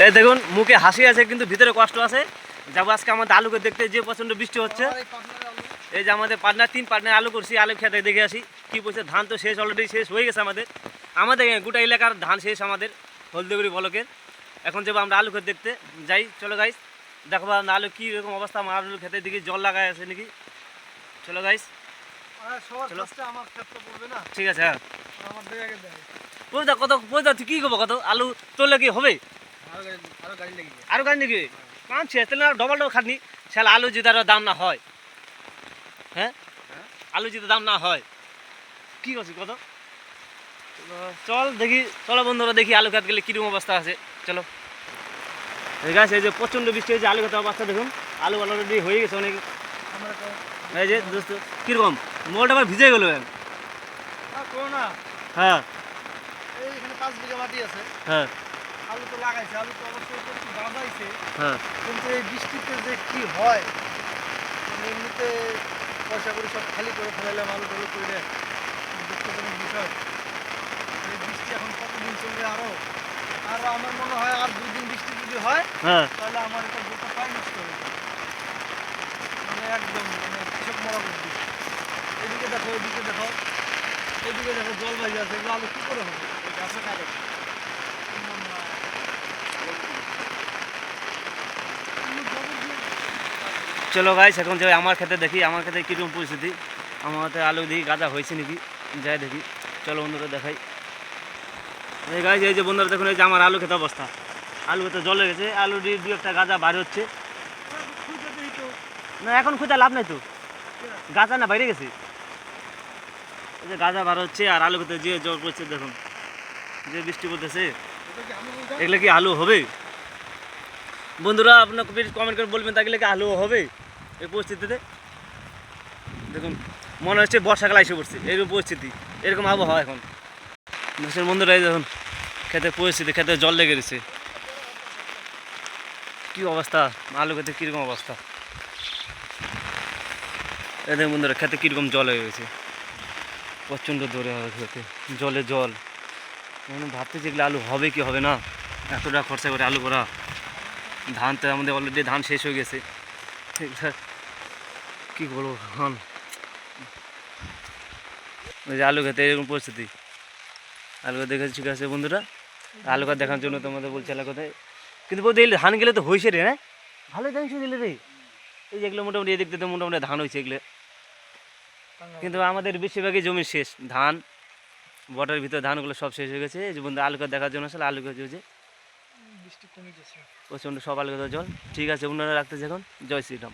এই দেখুন মুখে হাসি আছে কিন্তু ভিতরে কষ্ট আছে। যাবো আজকে আমাদের আলুকে দেখতে, যে প্রচণ্ড বৃষ্টি হচ্ছে। এই যে আমাদের পার্টনার, 3 পার্টনার আলু করছি, আলু খেতে দেখে আসি কী বলছে। ধান তো শেষ, অলরেডি শেষ হয়ে গেছে আমাদের গোটা এলাকার ধান শেষ আমাদের হলদিগুড়ি ব্লকের। এখন যাবো আমরা আলু খেতে দেখতে যাই, চলো গাইস দেখবো আমরা আলু কী রকম অবস্থা। আমার আলু খেতে দেখি জল লাগাই আছে নাকি, চলো গাইস ঠিক আছে। হ্যাঁ পয়সা কত, পয়সা তুই কী করবো, কত আলু তোলে কি হবে? আরো গাড়ি নাকি কাম শেষ, তাহলে ডবল ডবল খাটনি। শালা আলু যদি আরো দাম না হয়, হ্যাঁ আলু যদি দাম না হয় কি করছি কত। চল দেখি, চলো বন্ধুরা দেখি আলু খাত গেলে কীরকম অবস্থা আছে। চলো ঠিক আছে। এই যে প্রচণ্ড বৃষ্টি হয়েছে, আলু খাতের অবস্থা দেখুন। আলু অলরেডি হয়ে গেছে অনেক। এই যে দোস্ত কীরকম মোলটা আবার ভিজে গেল। হ্যাঁ এইখানে 5 বিঘা মাটি আছে। হ্যাঁ আলু তো লাগাইছে, আলু তো অবশ্যই একটু বাঁধাইছে। হ্যাঁ কিন্তু এই বৃষ্টিতে যে কি হয়, এমনিতে পয়সা করে সব খালি করে ফেলাইলাম আলু টালু করে, দুঃখজনক বিষয়। এই বৃষ্টি এখন কতদিন চলবে আরো? আর আমার মনে হয় আর 2 দিন বৃষ্টি যদি হয় তাহলে আমার এটা গোটা পাই নষ্ট হয়ে যাবে, মানে একদম মানে কৃষক মরা বুদ্ধি। এদিকে দেখো, এদিকে দেখো, এদিকে দেখো জল বাজি আছে, এগুলো আলু কী করে হবে? গাছে খাবে। চলো গাইস এখন যাই আমার খেতে দেখি, আমার খেতে কীরকম পরিস্থিতি। আমার হাতে আলু দেখি গাঁদা হয়েছে নাকি, যাই দেখি। চলো বন্ধুরা দেখাই। এই গাইস এই যে বন্ধুরা দেখুন, এই যে আমার আলু খেতে অবস্থা। আলু খেতে জল লেগেছে, আলু দিয়ে 2-1টা গাঁদা বার হচ্ছে না। এখন খুঁজে লাভ নাই তো, গাঁদা না বাইরে গেছে। এই যে গাঁদা বার হচ্ছে আর আলু খেতে যে জল পড়ছে দেখুন, যে বৃষ্টি পড়তেছে। এগুলো কি আলু হবে বন্ধুরা? আপনার কমেন্ট করে বলবেন তাহলে কি আলু হবে এই পরিস্থিতিতে? দেখুন মনে হচ্ছে বর্ষাকাল এসে পড়ছে, এরকম পরিস্থিতি, এরকম আবহাওয়া এখন দেশের। বন্ধুরা এই দেখুন খেতে পরিস্থিতি, খেতে জল লেগে গেছে। কী অবস্থা আলু খেতে, কীরকম অবস্থা। এই দেখুন বন্ধুরা খেতে কীরকম জল হয়ে গেছে, প্রচণ্ড দৌড়ে হবে খেতে, জলে জল। ভাবতে যেগুলো আলু হবে কি হবে না, এতটা খরচা করে আলু করা। ধান তো আমাদের অলরেডি ধান শেষ হয়ে গেছে, কী বলবো ধান। ওই যে আলু খেতে এরকম পরিস্থিতি। আলু দেখে ঠিক আছে বন্ধুরা, আলু গাছ দেখার জন্য তোমাদের বলছি আলু কথায়। কিন্তু বলতে এই ধান গেলে তো হয়েছে রে, হ্যাঁ ভালোই ধান দিলে রে। এই যেগুলো মোটামুটি এদিক থেকে মোটামুটি ধান হয়েছে এগুলো, কিন্তু আমাদের বেশিরভাগই জমি শেষ। ধান বটের ভিতরে ধানগুলো সব শেষ হয়ে গেছে। এই যে বন্ধু আলু গাছ দেখার জন্য আসলে আলু গাছ হয়েছে, বৃষ্টি কমে গেছে প্রচণ্ড সব আলু গাছের জল। ঠিক আছে, অন্যরা রাখতেছে এখন। জয় শ্রীরাম।